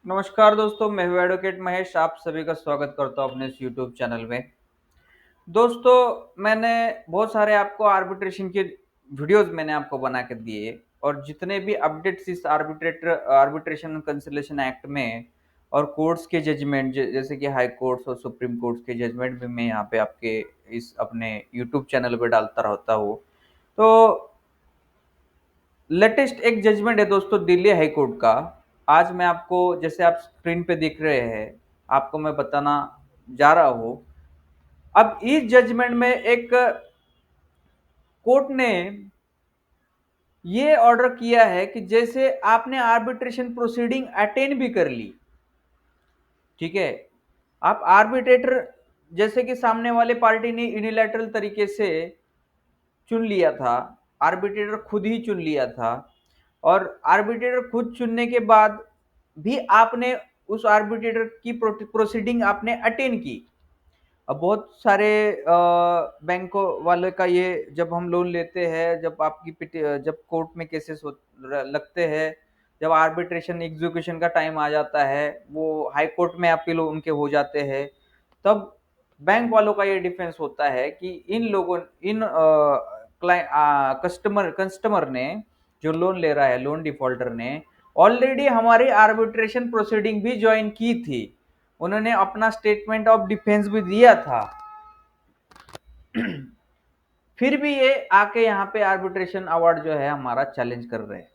नमस्कार दोस्तों, मैं हूँ एडवोकेट महेश। आप सभी का स्वागत करता हूँ अपने इस यूट्यूब चैनल में। दोस्तों, मैंने बहुत सारे आपको आर्बिट्रेशन के वीडियोस मैंने आपको बना के दिए और जितने भी अपडेट्स इस आर्बिट्रेशन एंड कंसिलिएशन एक्ट में और कोर्ट्स के जजमेंट जैसे कि हाई कोर्ट्स और सुप्रीम कोर्ट्स के जजमेंट भी मैं यहाँ पे आपके इस अपने यूट्यूब चैनल पे डालता रहता हूँ। तो लेटेस्ट एक जजमेंट है दोस्तों दिल्ली हाई कोर्ट का। आज मैं आपको, जैसे आप स्क्रीन पे देख रहे हैं, आपको मैं बताना जा रहा हूं। अब इस जजमेंट में एक कोर्ट ने ये ऑर्डर किया है कि जैसे आपने आर्बिट्रेशन प्रोसीडिंग अटेंड भी कर ली, ठीक है, आप आर्बिट्रेटर जैसे कि सामने वाले पार्टी ने यूनिलैटरल तरीके से चुन लिया था, आर्बिट्रेटर खुद ही चुन लिया था, और आर्बिट्रेटर खुद चुनने के बाद भी आपने उस आर्बिट्रेटर की प्रोसीडिंग आपने अटेंड की। अब बहुत सारे बैंकों वाले का ये, जब हम लोन लेते हैं, जब कोर्ट में केसेस लगते हैं, जब आर्बिट्रेशन एग्जीक्यूशन का टाइम आ जाता है, वो हाई कोर्ट में अपील उनके हो जाते हैं, तब बैंक वालों का ये डिफेंस होता है कि इन कस्टमर ने, जो लोन ले रहा है, लोन डिफॉल्टर ने ऑलरेडी हमारी आर्बिट्रेशन प्रोसीडिंग भी ज्वाइन की थी, उन्होंने अपना स्टेटमेंट ऑफ डिफेंस भी दिया था, फिर भी ये आके यहाँ पे आर्बिट्रेशन अवार्ड जो है हमारा चैलेंज कर रहे हैं।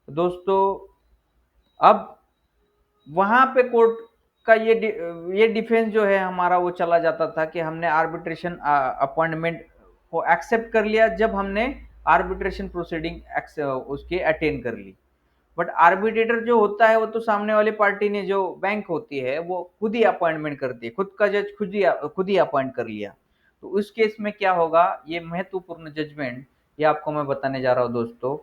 तो दोस्तों, अब वहां पे कोर्ट का ये डिफेंस जो है हमारा, वो चला जाता था कि हमने आर्बिट्रेशन अपॉइंटमेंट को एक्सेप्ट कर लिया जब हमने आर्बिट्रेशन प्रोसीडिंग उसके अटेंड कर ली। बट आर्बिट्रेटर जो होता है वो तो सामने वाली पार्टी ने, जो बैंक होती है, वो खुद ही अपॉइंटमेंट करती है, खुद का जज खुद ही अपॉइंट कर लिया। तो उस केस में क्या होगा, ये महत्वपूर्ण जजमेंट ये आपको मैं बताने जा रहा हूँ दोस्तों।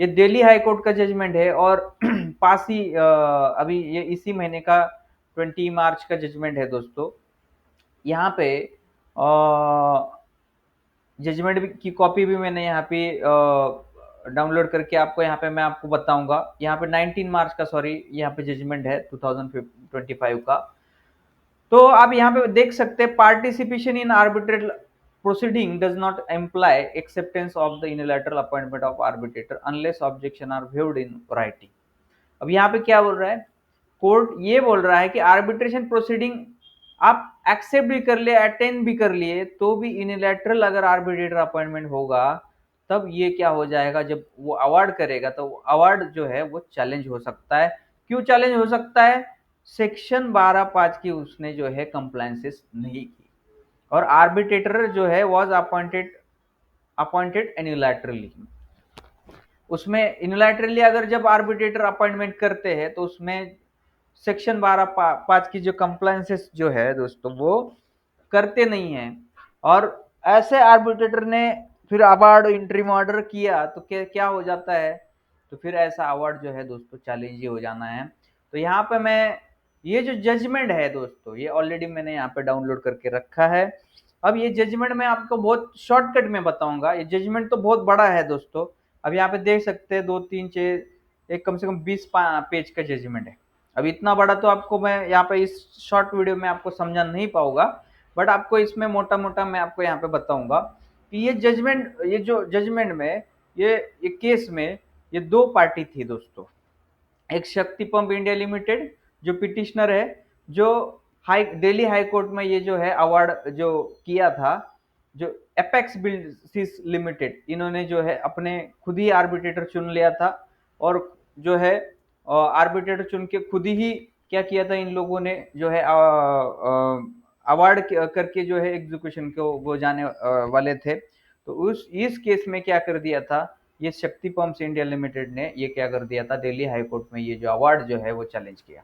ये दिल्ली हाई कोर्ट का जजमेंट है और पास ही अभी ये इसी महीने का 20 मार्च का जजमेंट है दोस्तों। यहाँ पे जजमेंट की कॉपी भी मैंने यहाँ पे डाउनलोड करके आपको यहाँ पे मैं आपको बताऊंगा। यहाँ पे 19 मार्च का, सॉरी, यहाँ पे जजमेंट है 2025 का। तो आप यहाँ पे देख सकते हैं, participation in arbitrate proceeding does not employ acceptance of the unilateral appointment of arbitrator unless objection are viewed in writing. अब यहाँ पे क्या बोल रहा है कोर्ट, ये बोल रहा है कि आर्बिट्रेशन प्रोसीडिंग आप एक्सेप्ट भी कर लिए, अटेंड भी कर लिए, तो भी यूनिलैटरल अगर आर्बिट्रेटर अपॉइंटमेंट होगा, तब ये क्या हो जाएगा, जब वो अवार्ड करेगा तो अवार्ड जो है वो चैलेंज हो सकता है। क्यों चैलेंज हो सकता है? सेक्शन 12(5) की उसने जो है कंप्लायंसेस नहीं की, और आर्बिट्रेटर जो है वाज अपॉइंटेड यूनिलैटरली। उसमें यूनिलैटरली अगर जब आर्बिट्रेटर अपॉइंटमेंट करते हैं तो उसमें सेक्शन 12(5) की जो कंप्लायंसेस जो है दोस्तों, वो करते नहीं है, और ऐसे आर्बिट्रेटर ने फिर अवार्ड इंटरिम ऑर्डर किया तो क्या क्या हो जाता है, तो फिर ऐसा अवार्ड जो है दोस्तों चैलेंज ही हो जाना है। तो यहाँ पे मैं, ये जो जजमेंट है दोस्तों, ये ऑलरेडी मैंने यहाँ पे डाउनलोड करके रखा है। अब ये जजमेंट मैं आपको बहुत शॉर्टकट में बताऊंगा। ये जजमेंट तो बहुत बड़ा है दोस्तों। अब यहाँ पे देख सकते हैं, 2 3 6 एक कम से कम 20 पेज का जजमेंट है। अब इतना बड़ा तो आपको मैं यहाँ पे इस शॉर्ट वीडियो में आपको समझा नहीं पाऊंगा, बट आपको इसमें मोटा मोटा मैं आपको यहाँ पे बताऊंगा कि ये जो जजमेंट में, ये केस में ये दो पार्टी थी दोस्तों। एक शक्ति पंप इंडिया लिमिटेड जो पिटिशनर है, जो दिल्ली हाई कोर्ट में ये जो है अवार्ड जो किया था, जो एपेक्स बिल्डर्स लिमिटेड, इन्होंने जो है अपने खुद ही आर्बिट्रेटर चुन लिया था, और जो है आर्बिट्रेटर चुन के खुद ही क्या किया था, इन लोगों ने जो है अवार्ड करके जो है एग्जीक्यूशन को वो जाने वाले थे। तो उस इस केस में क्या कर दिया था, ये शक्ति पंप्स इंडिया लिमिटेड ने ये क्या कर दिया था, दिल्ली हाई कोर्ट में ये जो अवार्ड जो है वो चैलेंज किया।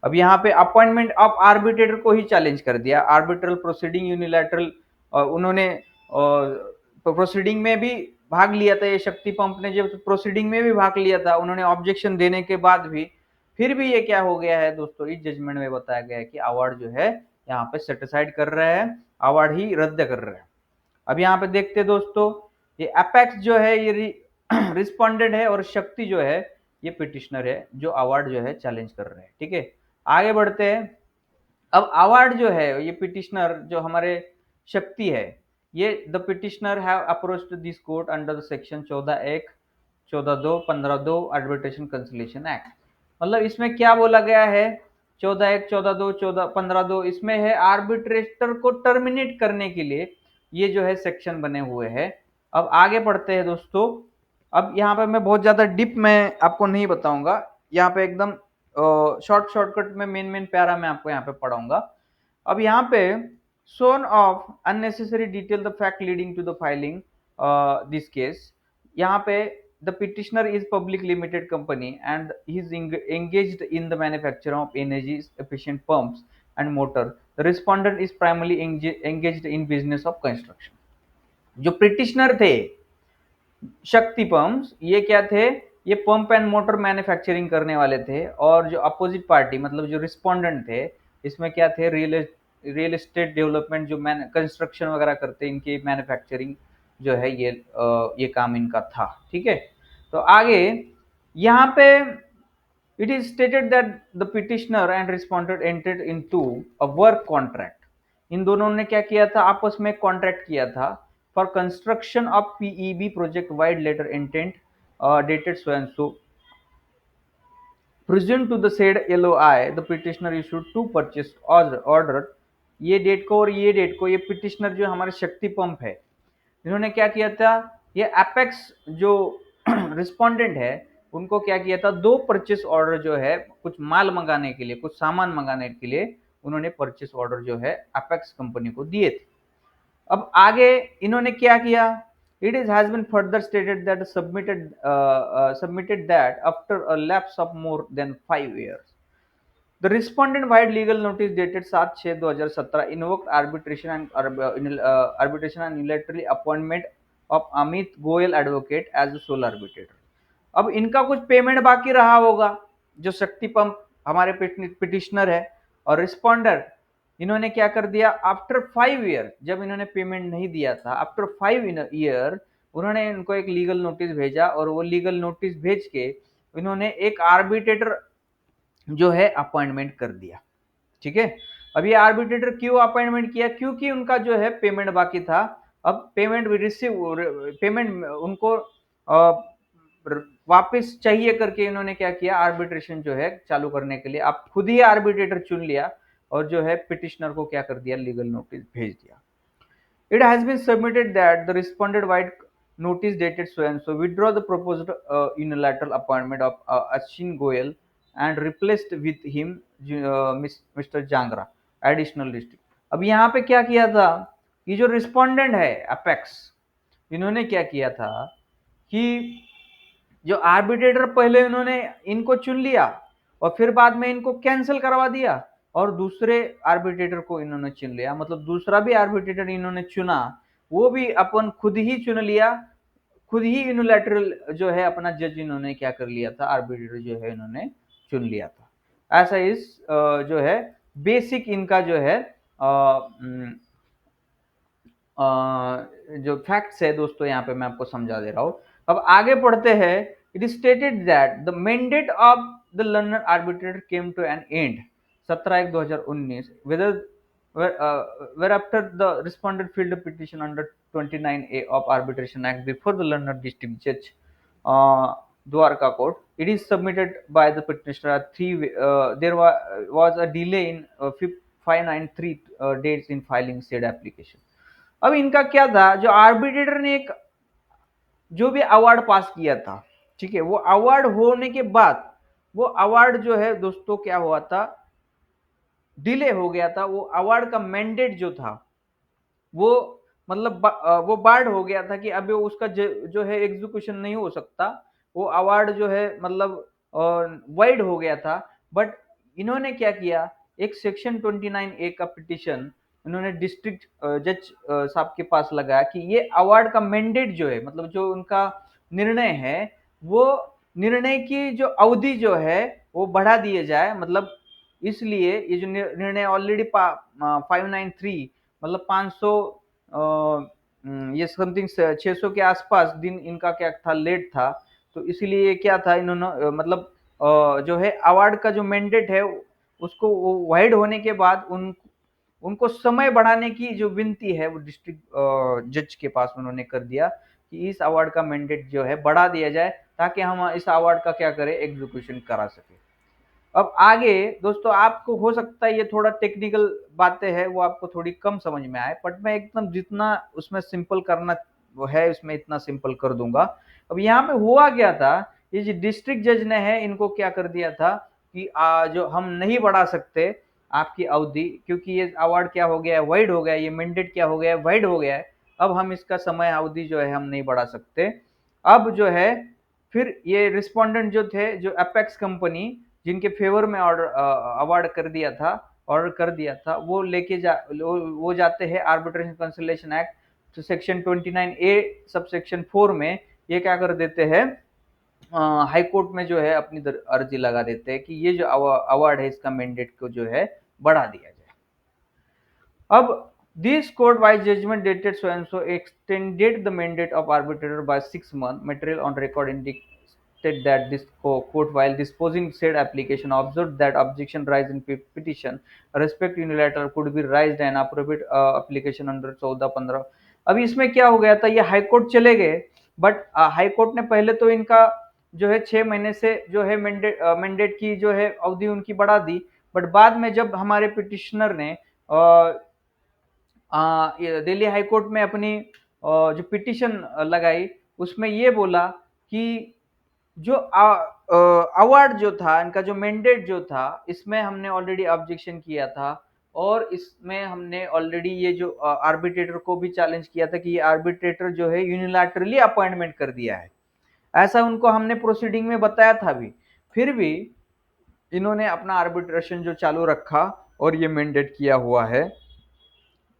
अब यहाँ पे अपॉइंटमेंट ऑफ आर्बिट्रेटर को ही चैलेंज कर दिया, आर्बिट्रल प्रोसीडिंग यूनिलैटरल, उन्होंने प्रोसीडिंग में भी भाग लिया था, ये शक्ति पंप ने जब प्रोसीडिंग में भी भाग लिया था, उन्होंने ऑब्जेक्शन देने के बाद भी, फिर भी ये क्या हो गया है दोस्तों, इस जजमेंट में बताया गया है कि अवार्ड जो है यहाँ पे सेटिसाइड कर रहा है, अवार्ड ही रद्द कर रहा है। अब यहाँ पे देखते दोस्तों, ये अपेक्स जो है ये रिस्पोंडेंट है, और शक्ति जो है ये पिटिशनर है जो अवार्ड जो है चैलेंज कर रहे हैं। ठीक है, आगे बढ़ते हैं। अब अवार्ड जो है ये पिटिशनर जो हमारे शक्ति है, ये the petitioner have approached this court under the section 14(1), 14(2), 15(2) arbitration consolidation act. मतलब इसमें क्या बोला गया है, 14(1), 14(2), 15(2) इसमें है आर्बिट्रेटर को टर्मिनेट करने के लिए ये जो है सेक्शन बने हुए हैं। अब आगे पढ़ते हैं दोस्तों। अब यहाँ पे मैं बहुत ज्यादा डीप में आपको नहीं बताऊंगा, यहाँ पे एकदम शॉर्टकट में मेन प्यारा मैं आपको यहाँ पे पढ़ाऊंगा। अब यहाँ पे shorn of unnecessary detail the fact leading to the filing this case. यहाँ पे the petitioner is public limited company and he is engaged in the manufacture of energy efficient pumps and motor. The respondent is primarily engaged in business of construction. जो petitioner थे शक्ति pumps, ये क्या थे, ये pump and motor manufacturing करने वाले थे। और जो अपोजिट पार्टी मतलब जो रिस्पोंडेंट थे इसमें क्या थे, रियल एस्टेट डेवलपमेंट जो कंस्ट्रक्शन वगैरह करते इनकी मैन्युफैक्चरिंग जो है ये काम इनका था। ठीक है, तो आगे यहाँ पे it is stated that the petitioner and respondent entered into a work contract. इन दोनों ने क्या किया था, आपस में कॉन्ट्रैक्ट किया था for construction of PEB project wide letter intent dated so and so. Pursuant to the said LOI, the petitioner issued two purchase order. ये डेट को और ये डेट को ये पिटिशनर जो हमारे शक्ति पंप है इन्होंने क्या किया था, ये एपेक्स जो रिस्पोंडेंट है उनको क्या किया था, दो परचेस ऑर्डर जो है कुछ माल मंगाने के लिए, कुछ सामान मंगाने के लिए उन्होंने परचेस ऑर्डर जो है एपेक्स कंपनी को दिए थे। अब आगे इन्होंने क्या किया, it is has been further stated that submitted that after a lapse of more than 5 years the respondent vide legal notice dated 7/6/2017 invoked arbitration and unilaterally appointment of Amit Goyal advocate as a sole arbitrator. अब इनका कुछ payment बाकी रहा होगा, जो शक्ति pump हमारे petitioner है और रिस्पोंडर, इन्होंने क्या कर दिया, आफ्टर 5 year जब इन्होंने पेमेंट नहीं दिया था, आफ्टर 5 year उन्होंने इनको एक लीगल नोटिस भेजा और वो लीगल नोटिस भेज के इन्होंने एक आर्बिट्रेटर जो है अपॉइंटमेंट कर दिया। ठीक है, अब ये आर्बिट्रेटर क्यों अपॉइंटमेंट किया, क्योंकि उनका जो है पेमेंट बाकी था। अब पेमेंट उनको वापस चाहिए करके इन्होंने क्या किया, आर्बिट्रेशन जो है चालू करने के लिए आप खुद ही आर्बिट्रेटर चुन लिया और जो है पिटिशनर को क्या कर दिया, लीगल नोटिस भेज दिया। It has been submitted that the responded white notice dated so and so withdraw the proposed unilateral appointment of Ashin Goyal and replaced with him Mr. Jangra additional district। अब यहाँ पे क्या किया था, ये जो रिस्पोंडेंट है अपेक्स, इन्होंने क्या किया था कि जो आर्बिट्रेटर पहले उन्होंने इनको चुन लिया और फिर बाद में इनको कैंसिल करवा दिया और दूसरे आर्बिट्रेटर को इन्होंने चुन लिया, मतलब दूसरा भी आर्बिट्रेटर इन्होंने चुना, वो भी अपन खुद ही चुन लिया, खुद ही यूनिलैटरल जो है अपना जज इन्होंने क्या कर लिया था, आर्बिट्रेटर जो है इन्होंने चुन लिया था। ऐसा इस जो है बेसिक इनका जो है जो फैक्ट्स है दोस्तों यहाँ पे मैं आपको समझा दे रहा हूँ। अब आगे पढ़ते हैं। It is stated that the mandate of the London arbitrator came to an end 17/1/2019 whether whereafter the respondent filed a petition under 29A of Arbitration Act before the London District Judge Dwarka Court. It is submitted by the petitioner at there was a delay in 593 days in filing said application. अब इनका क्या था, जो arbitrator ने एक जो भी award पास किया था, ठीक है, वो अवार्ड होने के बाद वो अवार्ड जो है दोस्तों क्या हुआ था, डिले हो गया था। वो अवार्ड का मैंडेट जो था वो मतलब वो बार्ड हो गया था कि अब उसका जो है एग्जीक्यूशन नहीं हो सकता, वो अवार्ड जो है मतलब वाइड हो गया था। बट इन्होंने क्या किया, एक सेक्शन 29A का पिटिशन इन्होंने डिस्ट्रिक्ट जज साहब के पास लगाया कि ये अवार्ड का मैंडेट जो है, मतलब जो उनका निर्णय है, वो निर्णय की जो अवधि जो है वो बढ़ा दिए जाए। मतलब इसलिए ये जो निर्णय ऑलरेडी 593 मतलब 500 ये समथिंग 600 के आसपास दिन इनका क्या था, लेट था, तो इसीलिए क्या था, इन्होंने मतलब जो है अवार्ड का जो मैंडेट है उसको वो वाइड होने के बाद उनको समय बढ़ाने की जो विनती है वो डिस्ट्रिक्ट जज के पास उन्होंने कर दिया कि इस अवार्ड का मैंडेट जो है बढ़ा दिया जाए, ताकि हम इस अवार्ड का क्या करें, एग्जीक्यूशन करा सके। अब आगे दोस्तों, आपको हो सकता है ये थोड़ा टेक्निकल बातें हैं वो आपको थोड़ी कम समझ में आए, बट मैं एकदम जितना उसमें सिंपल करना वो है उसमें इतना सिंपल कर दूंगा। अब यहाँ पे हुआ क्या था, ये जो डिस्ट्रिक्ट जज ने है इनको क्या कर दिया था कि जो हम नहीं बढ़ा सकते आपकी अवधि, क्योंकि ये अवार्ड क्या हो गया है, वाइड हो गया है, ये मैंडेट क्या हो गया है, वाइड हो गया है। अब हम इसका समय अवधि जो है हम नहीं बढ़ा सकते। अब जो है फिर ये रिस्पोंडेंट जो थे, जो अपेक्स कंपनी जिनके फेवर में ऑर्डर अवार्ड कर दिया था, ऑर्डर कर दिया था, वो लेके वो जाते हैं आर्बिट्रेशन कंसलेशन एक्ट तो सेक्शन 29A सब सेक्शन 4 में ये क्या कर देते हैं, हाई कोर्ट में जो है अपनी अर्जी लगा देते हैं कि ये जो अवार्ड है इसका मैंडेट को जो है बढ़ा दिया जाए। अब this court wise judgment dated so and so extended the mandate of arbitrator by 6 months. Material on record indicated that this court, while disposing said application, observed that objection raised in petition respect unilateral could be raised and appropriate application under 14-15। अभी इसमें क्या हो गया था, ये high court चले गए, but high court ने पहले तो इनका जो है 6 महीने से जो है मैंडेट की जो है अवधि उनकी बढ़ा दी, बट बाद में जब हमारे पिटिशनर ने दिल्ली हाई कोर्ट में अपनी जो पिटीशन लगाई उसमें ये बोला कि जो अवार्ड जो था, इनका जो मैंडेट जो था, इसमें हमने ऑलरेडी ऑब्जेक्शन किया था और इसमें हमने ऑलरेडी ये जो आर्बिट्रेटर को भी चैलेंज किया था कि ये आर्बिट्रेटर जो है यूनिलैटरली अपॉइंटमेंट कर दिया है, ऐसा उनको हमने प्रोसीडिंग में बताया था भी। फिर भी इन्होंने अपना आर्बिट्रेशन जो चालू रखा और ये मैंडेट किया हुआ है।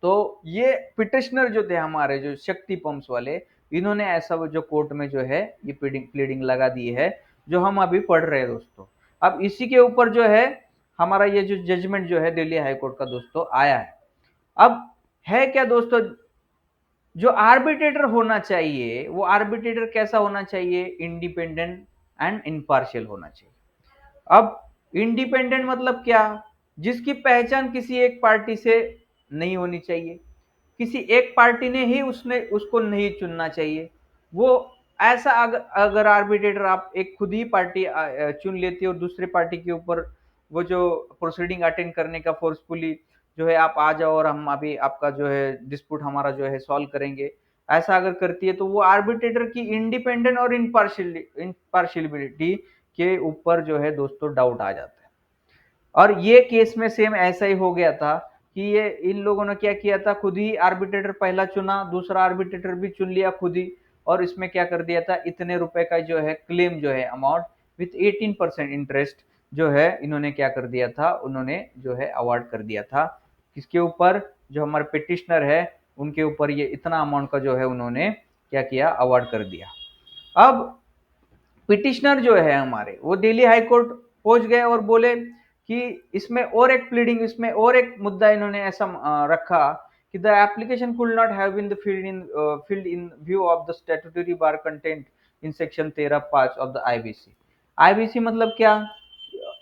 तो ये पिटिशनर जो थे हमारे, जो शक्ति पंप्स वाले, इन्होंने ऐसा वो जो कोर्ट में जो है ये प्लीडिंग लगा दी है जो हम अभी पढ़ रहे हैं दोस्तों। अब इसी के ऊपर जो है हमारा ये जो जजमेंट जो है दिल्ली हाई कोर्ट का दोस्तों आया है। अब है क्या दोस्तों, जो आर्बिट्रेटर होना चाहिए वो आर्बिट्रेटर कैसा होना चाहिए, इंडिपेंडेंट एंड इम्पार्शियल होना चाहिए। अब इंडिपेंडेंट मतलब क्या, जिसकी पहचान किसी एक पार्टी से नहीं होनी चाहिए, किसी एक पार्टी ने ही उसने उसको नहीं चुनना चाहिए। वो ऐसा अगर आर्बिट्रेटर आप एक खुद ही पार्टी चुन लेती है और दूसरे पार्टी के ऊपर वो जो प्रोसीडिंग अटेंड करने का फोर्सफुली जो है आप आ जाओ और हम अभी आपका जो है डिस्प्यूट हमारा जो है सॉल्व करेंगे, ऐसा अगर करती है तो वो आर्बिट्रेटर की इंडिपेंडेंट और इम्पार्शियलिटी के ऊपर जो है दोस्तों डाउट आ जाता है। और ये केस में सेम ऐसा ही हो गया था कि ये इन लोगों ने क्या किया था, खुद ही आर्बिट्रेटर पहला चुना, दूसरा आर्बिट्रेटर भी चुन लिया खुद ही, और इसमें क्या कर दिया था, इतने रुपए का जो है क्लेम जो है अमाउंट विथ 18% इंटरेस्ट जो है इन्होंने क्या कर दिया था, उन्होंने जो है अवार्ड कर दिया था। किसके ऊपर, जो हमारे पिटिशनर है उनके ऊपर ये इतना अमाउंट का जो है उन्होंने क्या किया, अवार्ड कर दिया। अब पिटिशनर जो है हमारे वो दिल्ली हाई कोर्ट पहुंच गए और बोले कि इसमें और एक प्लीडिंग, इसमें और एक मुद्दा इन्होंने ऐसा रखा कि the application could not have been filled in view of the statutory bar content in section 13(5) of the IBC। IBC मतलब क्या,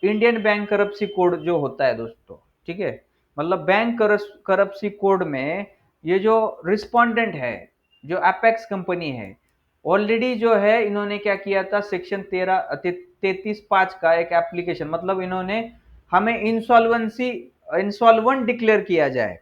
इंडियन बैंक करप्सी कोड जो होता है दोस्तों, ठीक है, मतलब बैंक करप्सी कोड में ये जो रिस्पोंडेंट है, जो अपेक्स कंपनी है, ऑलरेडी जो है इन्होंने क्या किया था, सेक्शन 33(5) का एक एप्लीकेशन, मतलब इन्होंने हमें इंसॉल्वेंट डिक्लेयर किया जाए,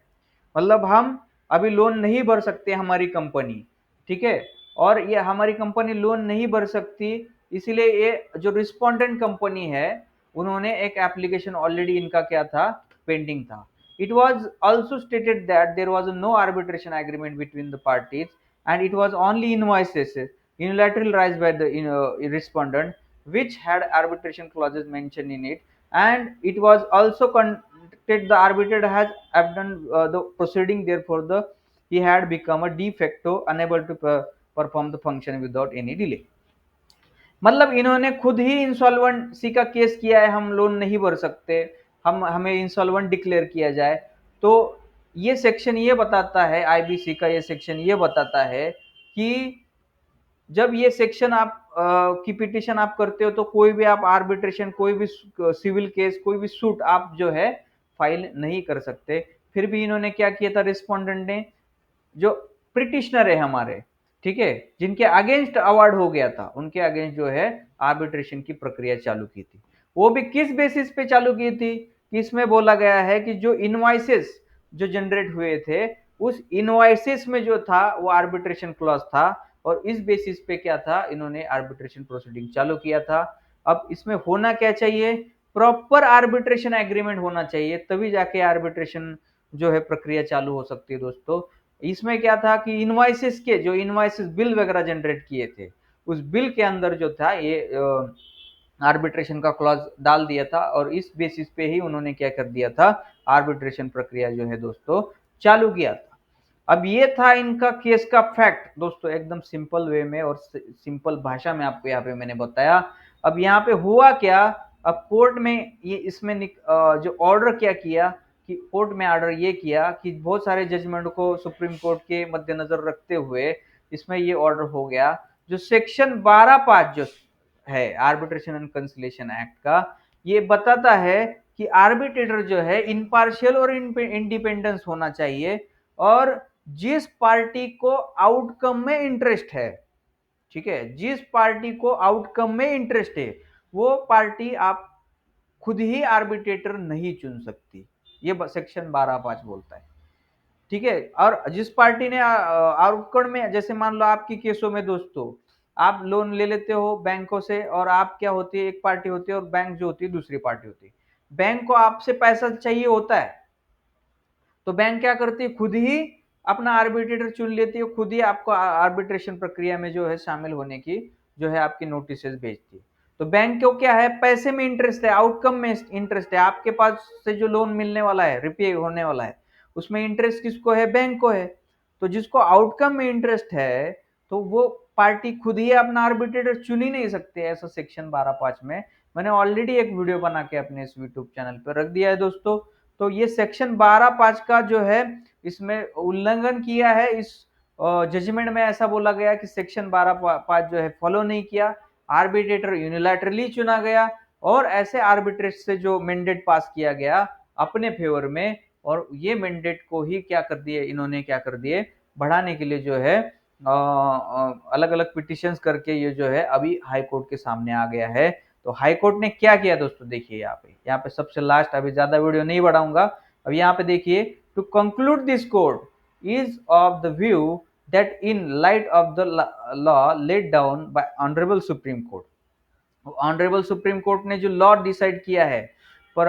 मतलब हम अभी लोन नहीं भर सकते हमारी कंपनी, ठीक है, और ये हमारी कंपनी लोन नहीं भर सकती, इसीलिए ये जो रिस्पोंडेंट कंपनी है उन्होंने एक एप्लीकेशन ऑलरेडी इनका क्या था, पेंडिंग था। It was also stated that there was no arbitration agreement between the parties and it was only invoices unilaterally raised by the respondent which had arbitration clauses mentioned in it, and it was also conducted the arbitrator has abandoned the proceeding, therefore the he had become a de facto unable to perform the function without any delay। मतलब इन्होंने खुद ही insolvency का case किया है, हम loan नहीं भर सकते, हमें इंसॉल्वेंट डिक्लेयर किया जाए। तो ये सेक्शन ये बताता है, आईबीसी का ये सेक्शन ये बताता है कि जब ये सेक्शन आप की पिटिशन आप करते हो तो कोई भी आप आर्बिट्रेशन, कोई भी सिविल केस, कोई भी सूट आप जो है फाइल नहीं कर सकते। फिर भी इन्होंने क्या किया था रिस्पोंडेंट ने, जो पिटिशनर है हमारे, ठीक है, जिनके अगेंस्ट अवार्ड हो गया था, उनके अगेंस्ट जो है आर्बिट्रेशन की प्रक्रिया चालू की थी। वो भी किस बेसिस पे चालू की थी कि इसमें बोला गया है कि जो इनवॉइसेस जो जनरेट हुए थे, उस इनवॉइसेस में जो था वो आर्बिट्रेशन क्लॉज था, और इस बेसिस पे क्या था, इन्होंने आर्बिट्रेशन प्रोसीडिंग चालू किया था। अब इसमें होना क्या चाहिए, प्रॉपर आर्बिट्रेशन एग्रीमेंट होना चाहिए, तभी जाके आर्बिट्रेशन जो है प्रक्रिया चालू हो सकती है दोस्तों। इसमें क्या था कि इनवॉइसेस के जो इनवॉइसेस बिल वगैरह जनरेट किए थे, उस बिल के अंदर जो था ये आर्बिट्रेशन का क्लॉज डाल दिया था, और इस बेसिस पे ही उन्होंने क्या कर दिया था, आर्बिट्रेशन प्रक्रिया जो है दोस्तों चालू किया था। अब ये था इनका केस का फैक्ट दोस्तों, एकदम सिंपल वे में और सिंपल भाषा में आपको यहाँ पे मैंने बताया। अब यहाँ पे हुआ क्या, अब कोर्ट में ये इसमें जो ऑर्डर क्या किया कि कोर्ट में ऑर्डर ये किया कि बहुत सारे जजमेंट को सुप्रीम कोर्ट के मद्देनजर रखते हुए इसमें ये ऑर्डर हो गया, जो सेक्शन 12(5) जो है आर्बिट्रेशन एंड कंसिलिएशन एक्ट का, ये बताता है कि आर्बिट्रेटर जो है इम्पार्शियल और इंडिपेंडेंस होना चाहिए, और जिस पार्टी को आउटकम में इंटरेस्ट है, ठीक है, जिस पार्टी को आउटकम में इंटरेस्ट है, वो पार्टी आप खुद ही आर्बिट्रेटर नहीं चुन सकती, ये सेक्शन 12(5) बोलता है, ठीक है। और जिस पार्टी ने आउटकम में, जैसे मान लो आपकी केसों में दोस्तों, आप लोन ले लेते हो बैंकों से, और आप क्या होती है, एक पार्टी होती है और बैंक जो होती है दूसरी पार्टी होती है। बैंक को आपसे पैसा चाहिए होता है, तो बैंक क्या करती है, खुद ही अपना आर्बिट्रेटर चुन लेती है, खुद ही आपको आर्बिट्रेशन प्रक्रिया में जो है शामिल होने की जो है आपकी नोटिस भेजती है। तो बैंक को क्या है, पैसे में इंटरेस्ट है, आउटकम में इंटरेस्ट है, आपके पास से जो लोन मिलने वाला है, रिपे होने वाला है, उसमें इंटरेस्ट किसको है, बैंक को है। तो जिसको आउटकम में इंटरेस्ट है, तो वो पार्टी खुद ही अपना आर्बिट्रेटर चुन ही नहीं सकते, ऐसा सेक्शन 12(5) में मैंने ऑलरेडी एक वीडियो बना के अपने इस यूट्यूब चैनल पर रख दिया है दोस्तों। तो ये सेक्शन 12(5) का जो है इसमें उल्लंघन किया है, इस जजमेंट में ऐसा बोला गया कि सेक्शन 12(5) जो है फॉलो नहीं किया, आर्बिट्रेटर यूनिलैटरली चुना गया, और ऐसे आर्बिट्रेट से जो मैंडेट पास किया गया अपने फेवर में, और ये मैंडेट को ही क्या कर दिए इन्होंने, क्या कर दिए, बढ़ाने के लिए जो है अलग अलग पिटिशंस करके ये जो है अभी हाई कोर्ट के सामने आ गया है। तो हाई कोर्ट ने क्या किया दोस्तों, देखिए यहाँ पे सबसे लास्ट, अभी ज्यादा वीडियो नहीं बढ़ाऊंगा, अब यहाँ पे देखिए, to conclude this court is of the view that in light of the law laid down by honourable supreme court, honourable supreme court ने जो लॉ डिसाइड किया है पर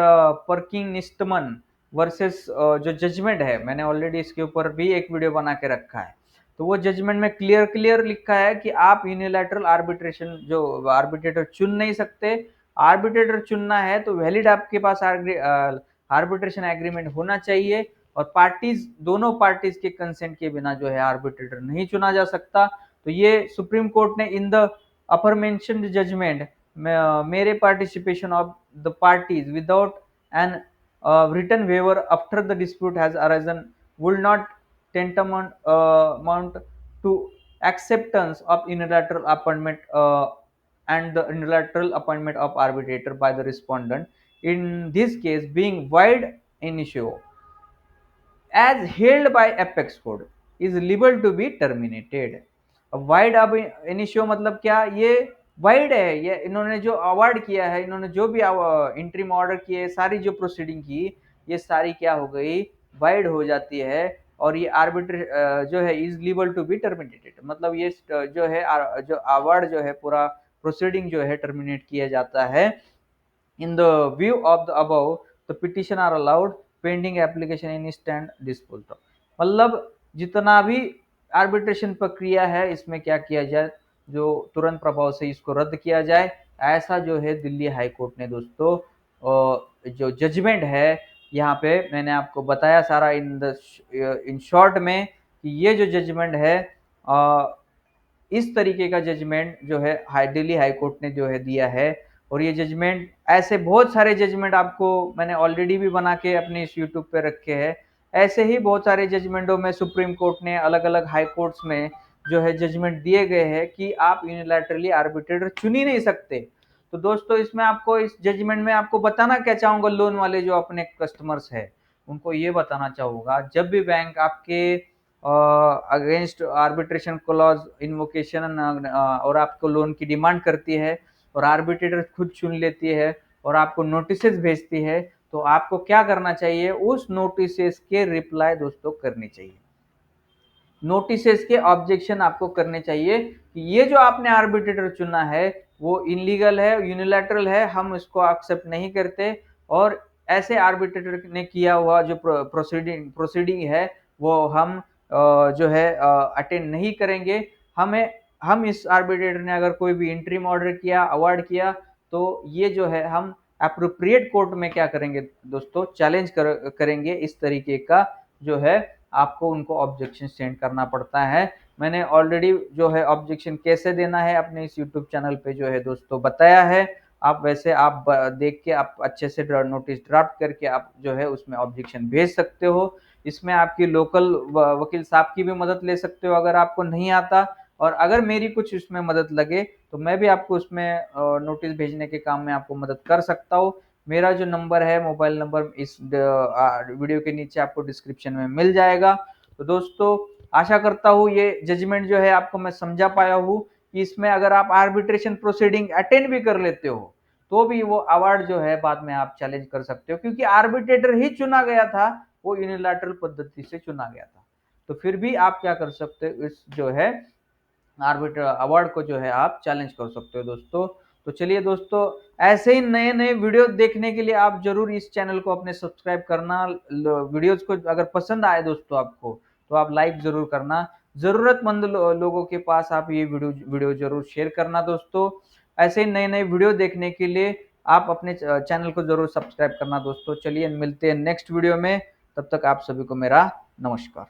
परकिंग निस्टमन वर्सेस जो जजमेंट है, मैंने ऑलरेडी इसके ऊपर भी एक वीडियो बना के रखा है। तो वो जजमेंट में क्लियर क्लियर लिखा है कि आप यूनिलैटरल आर्बिट्रेशन जो आर्बिट्रेटर चुन नहीं सकते, आर्बिट्रेटर चुनना है तो वैलिड आपके पास आर्बिट्रेशन एग्रीमेंट होना चाहिए, और पार्टीज, दोनों पार्टीज के कंसेंट के बिना जो है आर्बिट्रेटर नहीं चुना जा सकता। तो ये सुप्रीम कोर्ट ने in the upper mentioned judgment mere participation of the parties without an written waiver after the dispute has arisen would not tantamount amount to acceptance of unilateral appointment and the unilateral appointment of arbitrator by the respondent, in this case being void in issue as held by apex code is liable to be terminated। अब wide अब initio मतलब क्या, ये wide है, ये इन्होंने जो award किया है, इन्होंने जो भी इंट्रीम ऑर्डर किए, सारी जो प्रोसीडिंग की, ये सारी क्या हो गई, वाइड हो जाती है, और ये आर्बिट्रे जो है is liable to be terminated, मतलब ये जो है जो अवार्ड जो है पूरा प्रोसीडिंग जो है टर्मिनेट किया जाता है। In the view of the above the petition are allowed pending application in stand disposal, मतलब जितना भी आर्बिट्रेशन प्रक्रिया है इसमें क्या किया जाए, जो तुरंत प्रभाव से इसको रद्द किया जाए, ऐसा जो है दिल्ली हाई कोर्ट ने दोस्तों जो जजमेंट है यहाँ पे मैंने आपको बताया सारा इन शॉर्ट में कि ये जो जजमेंट है इस तरीके का जजमेंट जो है दिल्ली हाई कोर्ट ने जो है दिया है। और ये जजमेंट, ऐसे बहुत सारे जजमेंट आपको मैंने ऑलरेडी भी बना के अपने इस यूट्यूब पे रखे हैं, ऐसे ही बहुत सारे जजमेंटों में सुप्रीम कोर्ट ने अलग अलग हाई कोर्ट्स में जो है जजमेंट दिए गए हैं कि आप यूनिलैटरली आर्बिट्रेटर चुन ही नहीं सकते। तो दोस्तों इसमें आपको इस जजमेंट में आपको बताना क्या चाहूंगा, लोन वाले जो अपने कस्टमर्स है उनको ये बताना चाहूंगा, जब भी बैंक आपके अगेंस्ट आर्बिट्रेशन क्लॉज इन्वोकेशन और आपको लोन की डिमांड करती है और आर्बिट्रेटर खुद चुन लेती है और आपको नोटिसेस भेजती है, तो आपको क्या करना चाहिए, उस नोटिसेस के रिप्लाई दोस्तों करनी चाहिए। नोटिसेस के ऑब्जेक्शन आपको करने चाहिए कि ये जो आपने आर्बिट्रेटर चुना है वो इनलीगल है, यूनिलैटरल है, हम इसको एक्सेप्ट नहीं करते और ऐसे आर्बिट्रेटर ने किया हुआ जो प्रोसीडिंग है वो हम जो है अटेंड नहीं करेंगे। हमें हम इस आर्बिट्रेटर ने अगर कोई भी इंटरिम ऑर्डर किया, अवार्ड किया, तो ये जो है हम अप्रोप्रिएट कोर्ट में क्या करेंगे दोस्तों, चैलेंज करेंगे। इस तरीके का जो है आपको उनको ऑब्जेक्शन सेंड करना पड़ता है। मैंने ऑलरेडी जो है ऑब्जेक्शन कैसे देना है अपने इस यूट्यूब चैनल पे जो है दोस्तों बताया है। आप वैसे आप देख के आप अच्छे से नोटिस ड्राफ्ट करके आप जो है उसमें ऑब्जेक्शन भेज सकते हो। इसमें आपकी लोकल वकील साहब की भी मदद ले सकते हो अगर आपको नहीं आता, और अगर मेरी कुछ उसमें मदद लगे तो मैं भी आपको उसमें नोटिस भेजने के काम में आपको मदद कर सकता हूँ। मेरा जो नंबर है, मोबाइल नंबर इस वीडियो के नीचे आपको डिस्क्रिप्शन में मिल जाएगा। तो दोस्तों आशा करता हूँ ये जजमेंट जो है आपको मैं समझा पाया हूँ कि इसमें अगर आप आर्बिट्रेशन प्रोसीडिंग अटेंड भी कर लेते हो तो भी वो अवार्ड जो है बाद में आप चैलेंज कर सकते हो, क्योंकि आर्बिट्रेटर ही चुना गया था, वो यूनिलैटरल पद्धति से चुना गया था। तो फिर भी आप क्या कर सकते हो, इस जो है आर्बिटर अवार्ड को जो है आप चैलेंज कर सकते हो दोस्तों। तो चलिए दोस्तों, ऐसे ही नए नए वीडियो देखने के लिए आप जरूर इस चैनल को अपने सब्सक्राइब करना। वीडियोस को अगर पसंद आए दोस्तों आपको तो आप लाइक जरूर करना। जरूरतमंद लोगों के पास आप ये वीडियो जरूर शेयर करना दोस्तों। ऐसे ही नए नए वीडियो देखने के लिए आप अपने चैनल को जरूर सब्सक्राइब करना दोस्तों। चलिए मिलते हैं नेक्स्ट वीडियो में, तब तक आप सभी को मेरा नमस्कार।